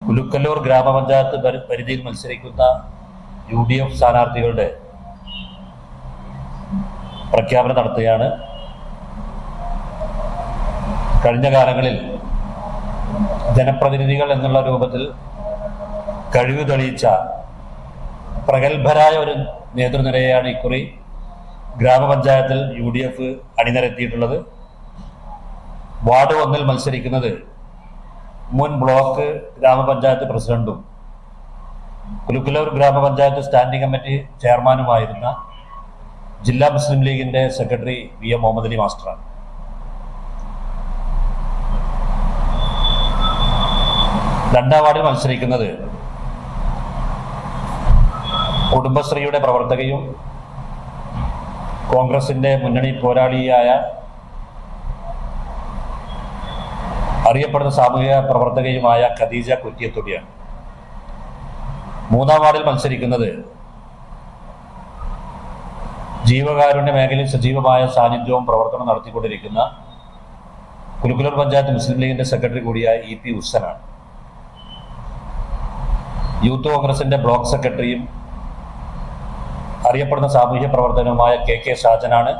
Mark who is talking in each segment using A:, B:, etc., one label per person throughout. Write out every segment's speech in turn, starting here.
A: കുലുക്കല്ലൂർ ഗ്രാമപഞ്ചായത്ത് പരിധിയിൽ മത്സരിക്കുന്ന UDF സ്ഥാനാർത്ഥികളുടെ പ്രഖ്യാപനം നടത്തുകയാണ്. കഴിഞ്ഞ കാലങ്ങളിൽ ജനപ്രതിനിധികൾ എന്നുള്ള രൂപത്തിൽ കഴിവ് തെളിയിച്ച പ്രഗത്ഭരായ ഒരു നേതൃനിരയെയാണ് ഇക്കുറി ഗ്രാമപഞ്ചായത്തിൽ UDF അണിനിരത്തിയിട്ടുള്ളത്. വാർഡ് 1 മത്സരിക്കുന്നത് മുൻ ബ്ലോക്ക് ഗ്രാമപഞ്ചായത്ത് പ്രസിഡന്റും കുലുക്കല്ലൂർ ഗ്രാമപഞ്ചായത്ത് സ്റ്റാൻഡിംഗ് കമ്മിറ്റി ചെയർമാനുമായിരുന്ന ജില്ലാ മുസ്ലിം ലീഗിന്റെ സെക്രട്ടറി VM മുഹമ്മദ് അലി മാസ്റ്ററാണ്. രണ്ടാം വാർഡിൽ മത്സരിക്കുന്നത് കുടുംബശ്രീയുടെ പ്രവർത്തകയും കോൺഗ്രസിന്റെ മുന്നണി പോരാളിയായ അറിയപ്പെടുന്ന സാമൂഹിക പ്രവർത്തകയുമായ ഖദീജ കുറ്റിയത്തൊടിയാണ്. മൂന്നാം വാർഡിൽ മത്സരിക്കുന്നത് ജീവകാരുണ്യ മേഖലയിൽ സജീവമായ സാന്നിധ്യവും പ്രവർത്തനം നടത്തിക്കൊണ്ടിരിക്കുന്ന കുലുക്കല്ലൂർ പഞ്ചായത്ത് മുസ്ലിം ലീഗിന്റെ സെക്രട്ടറി കൂടിയായ EP ഹുസനാണ്. യൂത്ത് കോൺഗ്രസിന്റെ ബ്ലോക്ക് സെക്രട്ടറിയും അറിയപ്പെടുന്ന സാമൂഹ്യ പ്രവർത്തനവുമായ KK ഷാജനാണ്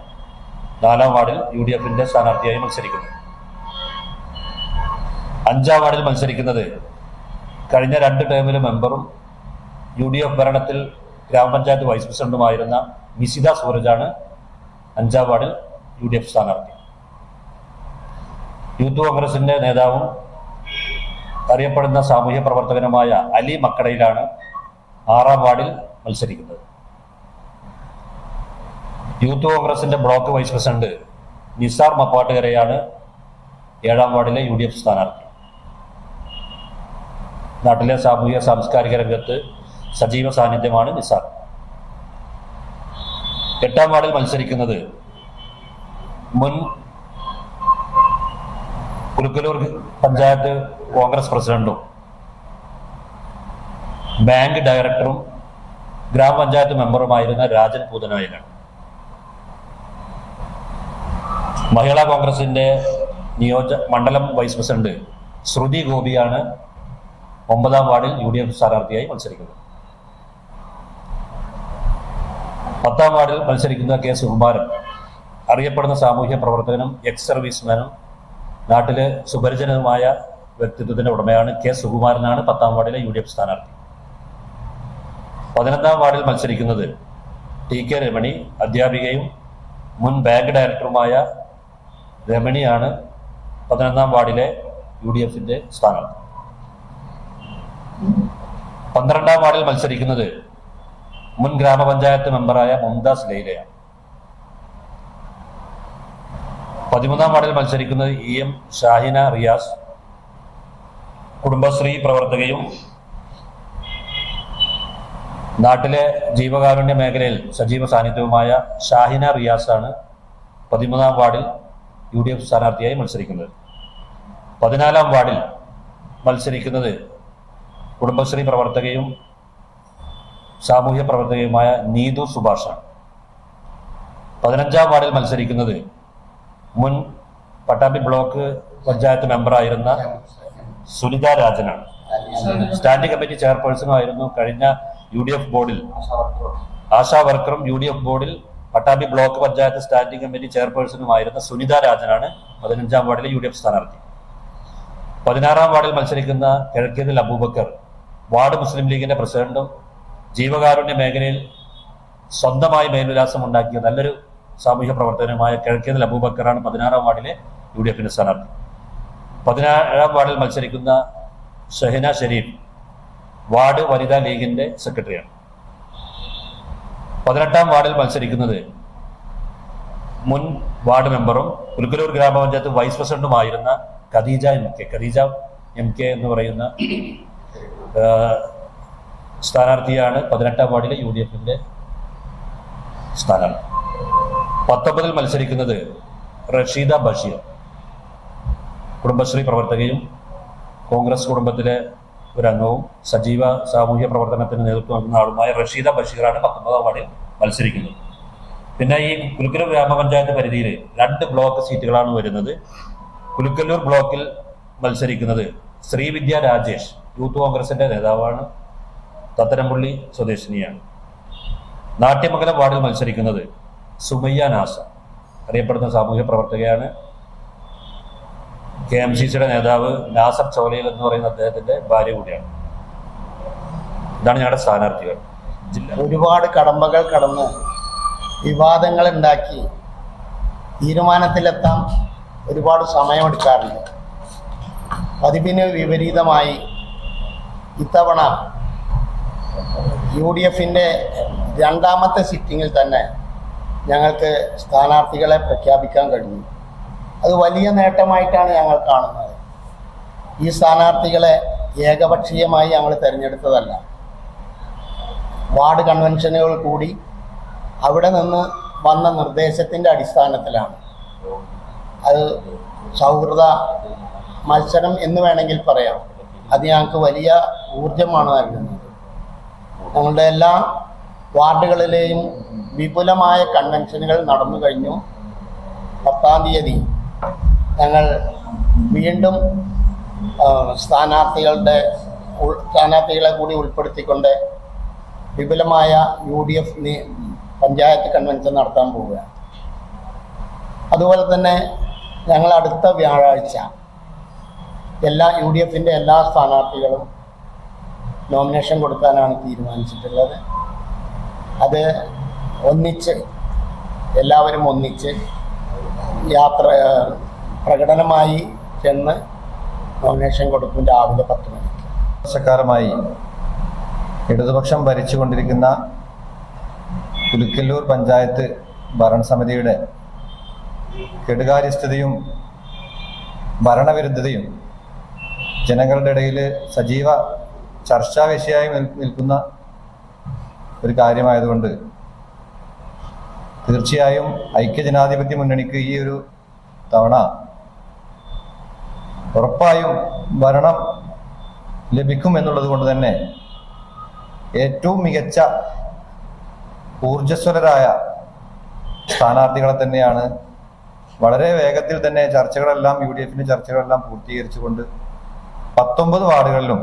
A: നാലാം വാർഡിൽ UDFന്റെ സ്ഥാനാർത്ഥിയായി മത്സരിക്കുന്നത്. അഞ്ചാം വാർഡിൽ മത്സരിക്കുന്നത് കഴിഞ്ഞ 2 ടേമിലും മെമ്പറും UDF ഭരണത്തിൽ ഗ്രാമപഞ്ചായത്ത് വൈസ് പ്രസിഡന്റുമായിരുന്ന മിസിദ സൂരജാണ് അഞ്ചാം വാർഡിൽ UDF സ്ഥാനാർത്ഥി. യൂത്ത് കോൺഗ്രസിന്റെ നേതാവും അറിയപ്പെടുന്ന സാമൂഹ്യ പ്രവർത്തകനുമായ അലി മക്കടയിലാണ് ആറാം വാർഡിൽ മത്സരിക്കുന്നത്. യൂത്ത് കോൺഗ്രസിന്റെ ബ്ലോക്ക് വൈസ് പ്രസിഡന്റ് നിസാർ മപ്പാട്ടുകരയാണ് ഏഴാം വാർഡിലെ UDF സ്ഥാനാർത്ഥി. നാട്ടിലെ സാമൂഹിക സാംസ്കാരിക രംഗത്ത് സജീവ സാന്നിധ്യമാണ് നിസാർ. എട്ടാം വാർഡിൽ മത്സരിക്കുന്നത് മുൻ കുലുക്കല്ലൂർ പഞ്ചായത്ത് കോൺഗ്രസ് പ്രസിഡന്റും ബാങ്ക് ഡയറക്ടറും ഗ്രാമപഞ്ചായത്ത് മെമ്പറുമായിരുന്ന രാജൻ പൂതനായിലാണ്. മഹിളാ കോൺഗ്രസിന്റെ മണ്ഡലം വൈസ് പ്രസിഡന്റ് ശ്രുതി ഗോപിയാണ് 9ാം വാർഡിൽ UDF സ്ഥാനാർത്ഥിയായി മത്സരിക്കുന്നത്. 10ാം വാർഡിൽ മത്സരിക്കുന്ന K സുകുമാരൻ അറിയപ്പെടുന്ന സാമൂഹ്യ പ്രവർത്തകനും എക്സ് സർവീസ്മാനും നാട്ടിലെ സുപരിചിതനുമായ വ്യക്തിത്വത്തിന്റെ ഉടമയാണ് K സുകുമാരനാണ് 10ാം വാർഡിലെ UDF സ്ഥാനാർത്ഥി. 11ാം വാർഡിൽ മത്സരിക്കുന്നത് TK രമണി അധ്യാപികയും മുൻ ബാങ്ക് ഡയറക്ടറുമായ രമണിയാണ് 11ാം വാർഡിലെ UDFന്റെ സ്ഥാനാർത്ഥി. 12ാം വാർഡിൽ മത്സരിക്കുന്നത് മുൻ ഗ്രാമപഞ്ചായത്ത് മെമ്പറായ മുംതാസ് ലൈലയാണ്. 13ാം വാർഡിൽ മത്സരിക്കുന്നത് EM ഷാഹിന റിയാസ് കുടുംബശ്രീ പ്രവർത്തകയും നാട്ടിലെ ജീവകാരുണ്യ മേഖലയിൽ സജീവ സാന്നിധ്യവുമായ ഷാഹിന റിയാസാണ് 13ാം വാർഡിൽ UDF സ്ഥാനാർത്ഥിയായി മത്സരിക്കുന്നത്. 14ാം വാർഡിൽ മത്സരിക്കുന്നത് കുടുംബശ്രീ പ്രവർത്തകയും സാമൂഹ്യ പ്രവർത്തകയുമായ നീതു സുഭാഷാണ്. 15ാം വാർഡിൽ മത്സരിക്കുന്നത് മുൻ പട്ടാമ്പി ബ്ലോക്ക് പഞ്ചായത്ത് മെമ്പറായിരുന്ന സുനിത രാജനാണ്. സ്റ്റാൻഡിംഗ് കമ്മിറ്റി ചെയർപേഴ്സണുമായിരുന്നു കഴിഞ്ഞ UDF ബോർഡിൽ. ആശാ വർക്കറും UDF ബോർഡിൽ Pattambi block panchayat standing committee ചെയർപേഴ്സണുമായിരുന്ന സുനിത രാജനാണ് 15ാം വാർഡിലെ UDF സ്ഥാനാർത്ഥി. 16ാം വാർഡിൽ മത്സരിക്കുന്ന കിഴക്കേതിൽ അബൂബക്കർ വാർഡ് മുസ്ലിം ലീഗിന്റെ പ്രസിഡന്റും ജീവകാരുണ്യ മേഖലയിൽ സ്വന്തമായി മേൽവിലാസം ഉണ്ടാക്കിയ നല്ലൊരു സാമൂഹ്യ പ്രവർത്തനമായ കിഴക്കേതിൽ അബൂബക്കറാണ് 16ാം വാർഡിലെ UDFന്റെ സ്ഥാനാർത്ഥി. 17ാം വാർഡിൽ മത്സരിക്കുന്ന ഷഹന ഷരീഫ് വാർഡ് വനിതാ ലീഗിന്റെ സെക്രട്ടറിയാണ്. 18ാം വാർഡിൽ മത്സരിക്കുന്നത് മുൻ വാർഡ് മെമ്പറും കുലുക്കല്ലൂർ ഗ്രാമപഞ്ചായത്ത് വൈസ് പ്രസിഡന്റുമായിരുന്ന ഖദീജ MK എന്ന് പറയുന്ന സ്ഥാനാർത്ഥിയാണ് 18ാം വാർഡിലെ UDFന്റെ സ്ഥാനാർത്ഥി. 19ൽ മത്സരിക്കുന്നത് റഷീദ ബഷീർ കുടുംബശ്രീ പ്രവർത്തകയും കോൺഗ്രസ് കുടുംബത്തിലെ ഒരു അംഗവും സജീവ സാമൂഹ്യ പ്രവർത്തനത്തിന് നേതൃത്വം നൽകുന്ന ആളുമായ റഷീദ ബഷീറാണ് 19ാം വാർഡിൽ മത്സരിക്കുന്നത്. പിന്നെ ഈ കുലുക്കല്ലൂർ ഗ്രാമപഞ്ചായത്ത് പരിധിയിൽ 2 ബ്ലോക്ക് സീറ്റുകളാണ് വരുന്നത്. കുലുക്കല്ലൂർ ബ്ലോക്കിൽ മത്സരിക്കുന്നത് ശ്രീവിദ്യ രാജേഷ് യൂത്ത് കോൺഗ്രസിൻ്റെ നേതാവാണ്. തത്തനംപള്ളി സ്വദേശിനിയാണ്. നാട്യമംഗലം വാർഡിൽ മത്സരിക്കുന്നത് സുമയ്യ നാസർ, അറിയപ്പെടുന്ന സാമൂഹ്യ പ്രവർത്തകയാണ്. KMCCയുടെ നേതാവ് നാസർ ചോലയിൽ എന്ന് പറയുന്ന അദ്ദേഹത്തിൻ്റെ ഭാര്യ കൂടിയാണ്. ഇതാണ് ഞങ്ങളുടെ സ്ഥാനാർത്ഥികൾ.
B: ഒരുപാട് കടമ്പകൾ കടന്ന് വിവാദങ്ങൾ ഉണ്ടാക്കി തീരുമാനത്തിലെത്താൻ ഒരുപാട് സമയമെടുക്കാറുണ്ട്. പതിവിന് വിപരീതമായി ഇത്തവണ UDFൻ്റെ രണ്ടാമത്തെ സിറ്റിങ്ങിൽ തന്നെ ഞങ്ങൾക്ക് സ്ഥാനാർത്ഥികളെ പ്രഖ്യാപിക്കാൻ കഴിഞ്ഞു. അത് വലിയ നേട്ടമായിട്ടാണ് ഞങ്ങൾ കാണുന്നത്. ഈ സ്ഥാനാർത്ഥികളെ ഏകപക്ഷീയമായി ഞങ്ങൾ തിരഞ്ഞെടുത്തതല്ല. വാർഡ് കൺവെൻഷനുകൾ കൂടി അവിടെ നിന്ന് വന്ന നിർദ്ദേശത്തിൻ്റെ അടിസ്ഥാനത്തിലാണ്. അത് സൗഹൃദ മത്സരം എന്ന് വേണമെങ്കിൽ പറയാം. അത് ഞങ്ങൾക്ക് വലിയ ഊർജമാണ് നൽകുന്നത്. ഞങ്ങളുടെ എല്ലാ വാർഡുകളിലെയും വിപുലമായ കൺവെൻഷനുകൾ നടന്നു കഴിഞ്ഞു. 10-ാം തീയതി ഞങ്ങൾ വീണ്ടും സ്ഥാനാർത്ഥികളെ കൂടി ഉൾപ്പെടുത്തിക്കൊണ്ട് വിപുലമായ UDF പഞ്ചായത്ത് കൺവെൻഷൻ നടത്താൻ പോവുകയാണ്. അതുപോലെ തന്നെ ഞങ്ങൾ അടുത്ത വ്യാഴാഴ്ച UDFൻ്റെ എല്ലാ സ്ഥാനാർത്ഥികളും നോമിനേഷൻ കൊടുക്കാനാണ് തീരുമാനിച്ചിട്ടുള്ളത്. അത് എല്ലാവരും ഒന്നിച്ച് പ്രകടനമായി ചെന്ന് നോമിനേഷൻ കൊടുക്കും രാവിലെ 10 മണിക്ക്.
C: വർഷക്കാലമായി ഇടതുപക്ഷം ഭരിച്ചുകൊണ്ടിരിക്കുന്ന പുലിക്കല്ലൂർ പഞ്ചായത്ത് ഭരണസമിതിയുടെ കെടുകാര്യസ്ഥതയും ഭരണവിരുദ്ധതയും ജനങ്ങളുടെ ഇടയിൽ സജീവ ചർച്ചാ വിഷയമായി നിൽക്കുന്ന ഒരു കാര്യമായതുകൊണ്ട് തീർച്ചയായും ഐക്യജനാധിപത്യ മുന്നണിക്ക് ഈ ഒരു തവണ ഉറപ്പായും ഭരണം ലഭിക്കും എന്നുള്ളത് കൊണ്ട് തന്നെ ഏറ്റവും മികച്ച ഊർജ്ജസ്വലരായ സ്ഥാനാർത്ഥികളെ തന്നെയാണ് വളരെ വേഗത്തിൽ തന്നെ ചർച്ചകളെല്ലാം UDFൻ്റെ ചർച്ചകളെല്ലാം പൂർത്തീകരിച്ചുകൊണ്ട് 19 വാർഡുകളിലും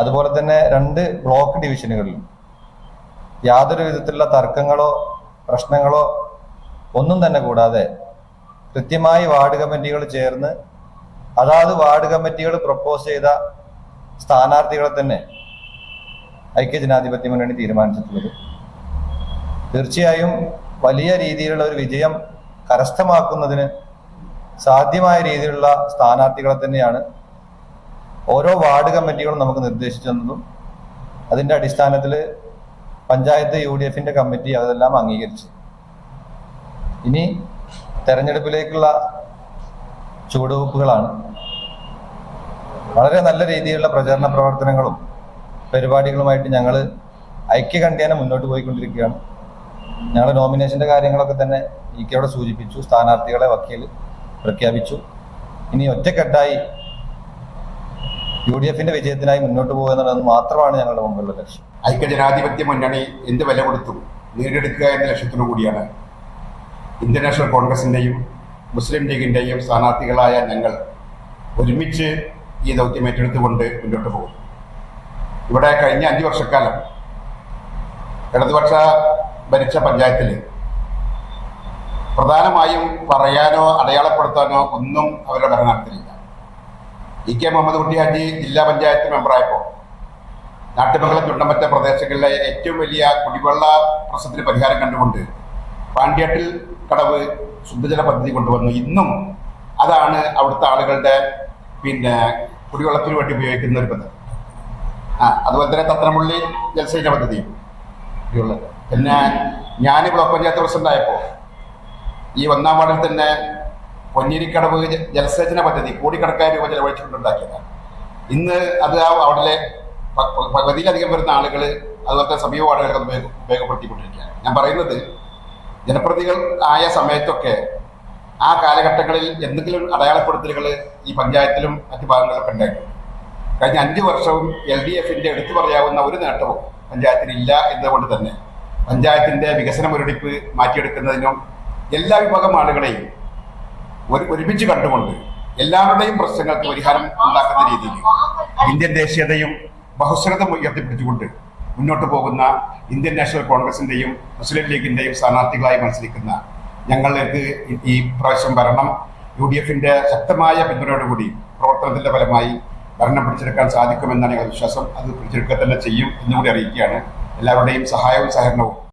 C: അതുപോലെ തന്നെ 2 ബ്ലോക്ക് ഡിവിഷനുകളിലും യാതൊരു വിധത്തിലുള്ള തർക്കങ്ങളോ പ്രശ്നങ്ങളോ ഒന്നും തന്നെ കൂടാതെ കൃത്യമായി വാർഡ് കമ്മിറ്റികൾ ചേർന്ന് അതാത് വാർഡ് കമ്മിറ്റികൾ പ്രപ്പോസ് ചെയ്ത സ്ഥാനാർത്ഥികളെ തന്നെ ഐക്യജനാധിപത്യ മുന്നണി തീരുമാനിച്ചിട്ടുള്ളത്. തീർച്ചയായും വലിയ രീതിയിലുള്ള ഒരു വിജയം കരസ്ഥമാക്കുന്നതിന് സാധ്യമായ രീതിയിലുള്ള സ്ഥാനാർത്ഥികളെ തന്നെയാണ് ഓരോ വാർഡ് കമ്മിറ്റികളും നമുക്ക് നിർദ്ദേശിച്ചു തന്നതും അതിൻ്റെ അടിസ്ഥാനത്തിൽ പഞ്ചായത്ത് UDFൻ്റെ കമ്മിറ്റി അതെല്ലാം അംഗീകരിച്ചു. ഇനി തെരഞ്ഞെടുപ്പിലേക്കുള്ള ചുവടുവെപ്പുകളാണ്. വളരെ നല്ല രീതിയിലുള്ള പ്രചാരണ പ്രവർത്തനങ്ങളും പരിപാടികളുമായിട്ട് ഞങ്ങൾ ഐക്യകണ്ഠേന മുന്നോട്ട് പോയിക്കൊണ്ടിരിക്കുകയാണ്. ഞങ്ങൾ നോമിനേഷൻ്റെ കാര്യങ്ങളൊക്കെ തന്നെ അവിടെ സൂചിപ്പിച്ചു. സ്ഥാനാർത്ഥികളെ വക്കീൽ പ്രഖ്യാപിച്ചു. ഇനി ഒറ്റക്കെട്ടായി UDFൻ്റെ വിജയത്തിനായി മുന്നോട്ട് പോകുക എന്നുള്ളത് മാത്രമാണ് ഞങ്ങളുടെ മുമ്പിലുള്ള ലക്ഷ്യം.
D: ഐക്യജനാധിപത്യ മുന്നണി എന്ത് വില കൊടുത്തും നേടിയെടുക്കുക എന്ന ലക്ഷ്യത്തിനു കൂടിയാണ് ഇന്ത്യൻ നാഷണൽ കോൺഗ്രസിൻ്റെയും മുസ്ലിം ലീഗിൻ്റെയും സ്ഥാനാർത്ഥികളായ ഞങ്ങൾ ഒരുമിച്ച് ഈ ദൗത്യം ഏറ്റെടുത്തുകൊണ്ട് മുന്നോട്ട് പോകും. ഇവിടെ കഴിഞ്ഞ 5 വർഷക്കാലം ഇടതുപക്ഷ ഭരിച്ച പഞ്ചായത്തിൽ പ്രധാനമായും പറയാനോ അടയാളപ്പെടുത്താനോ ഒന്നും അവരുടെ ഭരണത്തിലില്ല. EK മുഹമ്മദ് കുട്ടി ഹാജി ജില്ലാ പഞ്ചായത്ത് മെമ്പറായപ്പോൾ നാട്ടുമംഗലം ചുണ്ടമ്പറ്റ പ്രദേശങ്ങളിലെ ഏറ്റവും വലിയ കുടിവെള്ള പ്രശ്നത്തിന് പരിഹാരം കണ്ടുകൊണ്ട് പാണ്ഡ്യാട്ടിൽ കടവ് ശുദ്ധജല പദ്ധതി കൊണ്ടുവന്നു. ഇന്നും അതാണ് അവിടുത്തെ ആളുകളുടെ കുടിവെള്ളത്തിന് വേണ്ടി ഉപയോഗിക്കുന്ന ഒരു പദ്ധതി. അതുപോലെ തന്നെ തത്തനംപള്ളി ജലസേചന പദ്ധതിയും കുടിവെള്ളം. പിന്നെ ഞാൻ ബ്ലോക്ക് പഞ്ചായത്ത് പ്രസിഡന്റ് ആയപ്പോൾ ഈ 1-ാം വാർഡിൽ തന്നെ പൊന്നേരിക്കടവ് ജലസേചന പദ്ധതി കോടിക്കണക്കായ രൂപ ചെലവഴിച്ചുകൊണ്ടുണ്ടാക്കിയതാണ്. ഇന്ന് അത് അവിടെ പകുതിയിലധികം വരുന്ന ആളുകൾ അതുപോലത്തെ സമീപ വാർഡുകൾക്ക് ഉപയോഗപ്പെടുത്തിക്കൊണ്ടിരിക്കുകയാണ്. ഞാൻ പറയുന്നത് ജനപ്രതിനിധികൾ ആയ സമയത്തൊക്കെ ആ കാലഘട്ടങ്ങളിൽ എന്തെങ്കിലും അടയാളപ്പെടുത്തലുകൾ ഈ പഞ്ചായത്തിലും മറ്റു ഭാഗങ്ങളിലൊക്കെ ഉണ്ടായിട്ടുണ്ട്. കഴിഞ്ഞ 5 വർഷവും LDFൻ്റെ എടുത്തു പറയാവുന്ന ഒരു നേട്ടവും പഞ്ചായത്തിനില്ല എന്നതുകൊണ്ട് തന്നെ പഞ്ചായത്തിൻ്റെ വികസന മുരടിപ്പ് മാറ്റിയെടുക്കുന്നതിനും എല്ലാ വിഭാഗം ആളുകളെയും ഒരുമിച്ച് കണ്ടുകൊണ്ട് എല്ലാവരുടെയും പ്രശ്നങ്ങൾക്ക് പരിഹാരം ഉണ്ടാക്കുന്ന രീതിയിൽ ഇന്ത്യൻ ദേശീയതയും ബഹുസ്വരതയും ഉയർത്തിപ്പിടിച്ചുകൊണ്ട് മുന്നോട്ട് പോകുന്ന ഇന്ത്യൻ നാഷണൽ കോൺഗ്രസിന്റെയും മുസ്ലിം ലീഗിന്റെയും സ്ഥാനാർത്ഥികളായി മത്സരിക്കുന്ന ഞങ്ങൾക്ക് ഈ പ്രാവശ്യം ഭരണം UDFന്റെ ശക്തമായ പിന്തുണയോടുകൂടി പ്രവർത്തനത്തിന്റെ ഫലമായി ഭരണം പിടിച്ചെടുക്കാൻ സാധിക്കുമെന്നാണ് ഞങ്ങളുടെ വിശ്വാസം. അത് പിടിച്ചെടുക്കുക തന്നെ ചെയ്യും എന്നുകൂടി അറിയിക്കുകയാണ്. എല്ലാവരുടെയും സഹായവും സഹകരണവും